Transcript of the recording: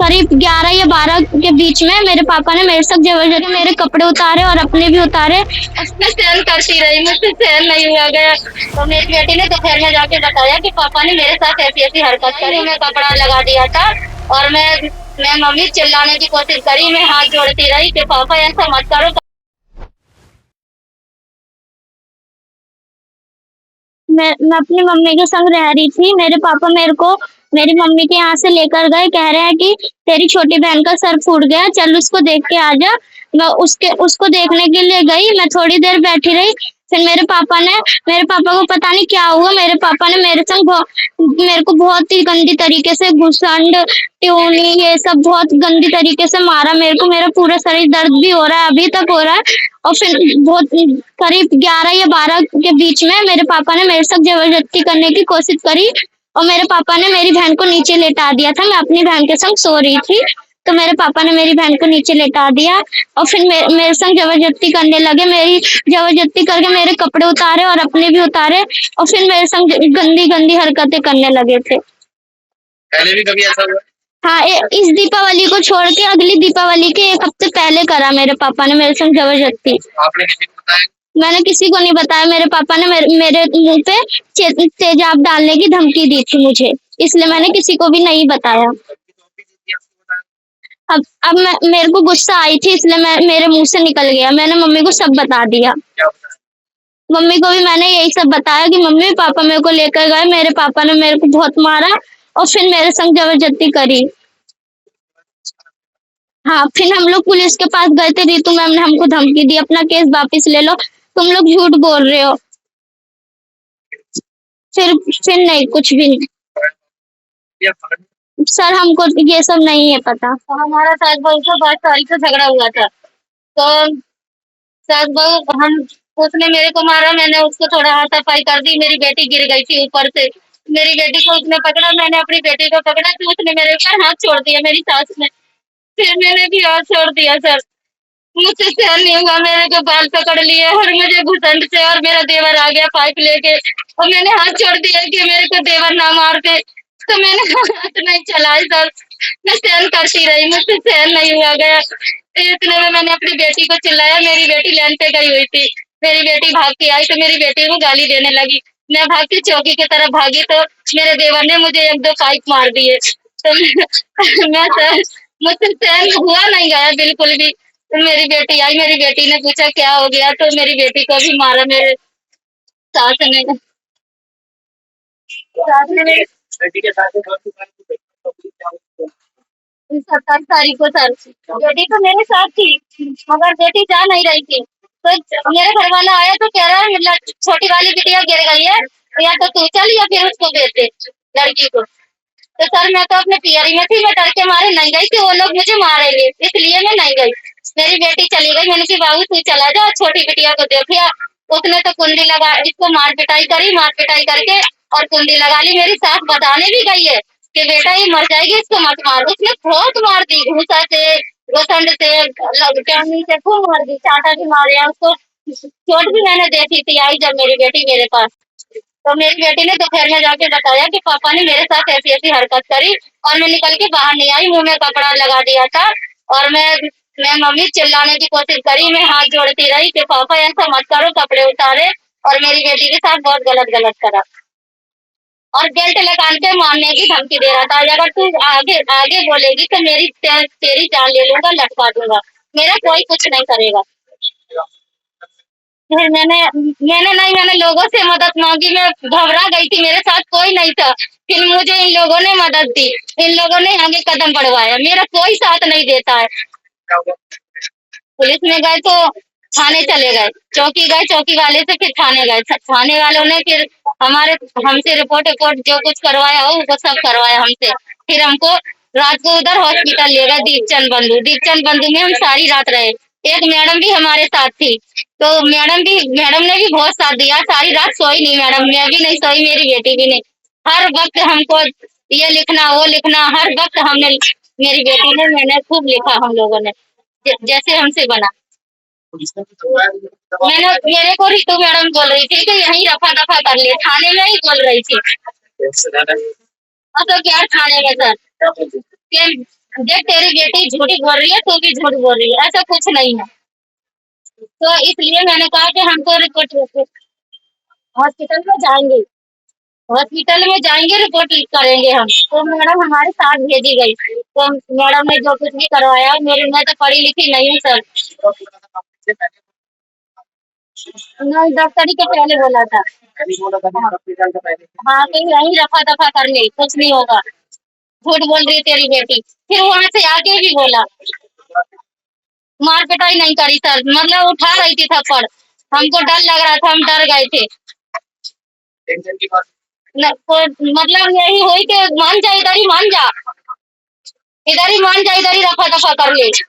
करीब 11 या 12 के बीच में मेरे पापा ने मेरे साथ जबरदस्ती मेरे कपड़े उतारे और अपने भी उतारे। मैं सहन करती रही, मुझसे सहन नहीं हुआ गया। तो मेरी बेटी ने दोपहर में जाके बताया कि पापा ने मेरे साथ ऐसी-ऐसी हरकत करी, मैं कपड़ा लगा दिया था और मैं मम्मी चिल्लाने की कोशिश करी, मैं हाथ जोड़ती रही कि पापा ऐसा मत करो। मैं अपनी मम्मी के संग रह रही थी। मेरे पापा मेरे को मेरी मम्मी के यहाँ से लेकर गए, कह रहे हैं कि तेरी छोटी बहन का सर फूट गया, चल उसको देख के आ जा। मैं उसको देखने के लिए गई, मैं थोड़ी देर बैठी रही। फिर मेरे पापा को पता नहीं क्या हुआ, मेरे पापा ने मेरे को बहुत ही गंदी तरीके से घुसंड, ट्यूनी ये सब बहुत गंदी तरीके से मारा मेरे को। मेरा पूरा शरीर दर्द भी हो रहा है, अभी तक हो रहा है। और फिर बहुत करीब 11 या 12 के बीच में मेरे पापा ने मेरे साथ जबरदस्ती करने की कोशिश करी और मेरे पापा ने मेरी बहन को नीचे लेटा दिया था। मैं अपनी बहन के संग सो रही थी, तो मेरे पापा ने मेरी बहन को नीचे लेटा दिया और फिर मेरे संग जबरदस्ती करने लगे। मेरी जबरदस्ती करके मेरे कपड़े उतारे और अपने भी उतारे और फिर मेरे संग गंदी-गंदी हरकतें करने लगे थे। पहले भी कभी ऐसा हुआ? हाँ, इस दीपावली को छोड़ के अगली दीपावली के 1 हफ्ते पहले करा मेरे पापा ने मेरे संग जबरदस्ती। आपने किसी को बताया? मैंने किसी को नहीं बताया। मेरे पापा ने मेरे मुंह पे तेजाब डालने की धमकी दी थी मुझे, इसलिए मैंने किसी को भी नहीं बताया। अब मेरे को गुस्सा आई थी, इसलिए मेरे मुंह से निकल गया, मैंने मम्मी को सब बता दिया। मम्मी को भी मैंने यही सब बताया कि मम्मी पापा मेरे को लेकर गए, मेरे पापा ने मेरे को बहुत मारा और फिर मेरे संग जबरदस्ती करी। हाँ, फिर हम लोग पुलिस के पास गए थे, रितु मैम ने हमको धमकी दी, अपना केस वापस ले लो, तुम लोग झूठ बोल रहे हो। फिर नहीं, कुछ भी नहीं। सर हमको ये सब नहीं है पता। तो हमारा सास बहू का 22 तारीख को झगड़ा हुआ था। तो सास बहू उसने मेरे को मारा, मैंने उसको थोड़ा हाथापाई कर दी, मेरी बेटी गिर गई थी ऊपर से। मेरी बेटी को उसने पकड़ा, मैंने अपनी बेटी को पकड़ा, तो उसने मेरे ऊपर हाथ छोड़ दिया मेरी सास ने। फिर मैंने भी हाथ छोड़ दिया सर। मुझसे सहन नहीं हुआ, मेरे को बाल पकड़ लिए और मुझे घुसंड से और मेरा देवर आ गया पाइप लेके और मैंने हाथ छोड़ दिया कि मेरे को देवर ना मार दे। तो मैंने हाथ नहीं चलाए सर, मैं सहन करती रही, मुझसे सहन नहीं हुआ गया। फिर इतने में मैंने अपनी बेटी को चिल्लाया, मेरी बेटी लाइन पे गई हुई थी। मेरी बेटी भाग के आई तो मेरी बेटी को गाली देने लगी। मैं भाग के चौकी की तरफ भागी तो मेरे देवर ने मुझे 1-2 पाइप मार दिए। तो मैं सर मुझसे सहन हुआ नहीं गया बिल्कुल भी। तो मेरी बेटी आई, मेरी बेटी ने पूछा क्या हो गया, तो मेरी बेटी को भी मारा मेरे सास ने। सास ने मेरी 27 तारीख को सर। बेटी तो मेरे साथ थी, मगर बेटी जा नहीं रही थी। तो मेरे घर वाला आया तो कह रहा है मतलब छोटी वाली बिटिया गिर गई है, या तो तू चल या फिर उसको भेज दे लड़की को। तो सर मैं तो अपने पियरी में थी, मैं डर के मारे नहीं गई थी, वो लोग मुझे मारेंगे, इसलिए मैं नहीं गई। मेरी बेटी चली गई, मैंने कहा बाबू तू चला जा, छोटी बिटिया को देखिए। उसने तो कुंडी लगा, इसको मार पिटाई करी, मार पिटाई करके और कुंडी लगा ली। मेरी सास बताने भी गई है कि बेटा ये मर जाएगी, इसको मत मार। उसने बहुत मार दी, घूसा से, गोसंड से, लौटानी से खूब मार दी, चाटा भी मारे उसको। चोट भी मैंने देखी थी, आई जब मेरी बेटी मेरे पास। तो मेरी बेटी ने दोपहर में जाके बताया कि पापा ने मेरे साथ ऐसी-ऐसी हरकत करी और मैं निकल के बाहर नहीं आई, मुँह में कपड़ा लगा दिया था और मैं मम्मी चिल्लाने की कोशिश करी, मैं हाथ जोड़ती रही कि पापा ऐसा मत करो, कपड़े उतारे और मेरी बेटी के साथ बहुत गलत करा। और बेल्ट लगा के मारने की धमकी दे रहा था, अगर तू आगे आगे बोलेगी तो तेरी जान ले लूँगा, लटका दूँगा। मेरा कोई कुछ नहीं करेगा। फिर मैंने लोगों से मदद मांगी, मैं घबरा गई थी, मेरे साथ कोई नहीं था। फिर मुझे इन लोगों ने मदद दी, इन लोगों ने आगे कदम बढ़वाया, मेरा कोई साथ नहीं देता है। पुलिस में गए तो थाने चले गए, चौकी गए, चौकी वाले से फिर थाने गए, थाने वालों ने फिर हमसे रिपोर्ट जो कुछ करवाया हो वो सब करवाया हमसे। फिर हमको रात को उधर हॉस्पिटल ले गए, दीपचंद बंधु में हम सारी रात रहे। एक मैडम भी हमारे साथ थी, तो मैडम ने भी बहुत साथ दिया, सारी रात सोई नहीं मैडम, मैं भी नहीं सोई, मेरी बेटी भी नहीं। हर वक्त हमको ये लिखना वो लिखना, हर वक्त हमने, मेरी बेटी ने, मैंने खूब लिखा हम लोगों ने, जैसे हमसे बना। मेरे को रितु मैडम बोल रही थी कि यहीं रफा दफा कर ले, थाने में ही बोल रही थी। अब तो क्या थाने में सर, देख तेरी बेटी झूठी बोल रही है, तू भी झूठ बोल रही है, ऐसा कुछ नहीं है। तो इसलिए मैंने कहा कि हमको रिपोर्ट हॉस्पिटल में जाएंगे, हॉस्पिटल में जाएंगे, रिपोर्ट करेंगे हम। तो मैडम हमारे साथ भेजी गई, तो मैडम ने जो कुछ भी करवाया, मेरी मैं तो पढ़ी लिखी नहीं हूँ सर। नहीं, डॉक्टरी के पहले बोला था। हाँ, कि यहीं रफा दफा कर ले, कुछ नहीं होगा, झूठ बोल रही है तेरी बेटी। फिर वहां से आके भी बोला, मार पिटाई नहीं करी सर, मतलब उठा रही थी थप्पड़, हमको डर लग रहा था, हम डर गए थे। तो मतलब यही हुई कि मान जा, इधर ही मान जा, इधर ही मान जा, इधर ही रफा दफा कर ले।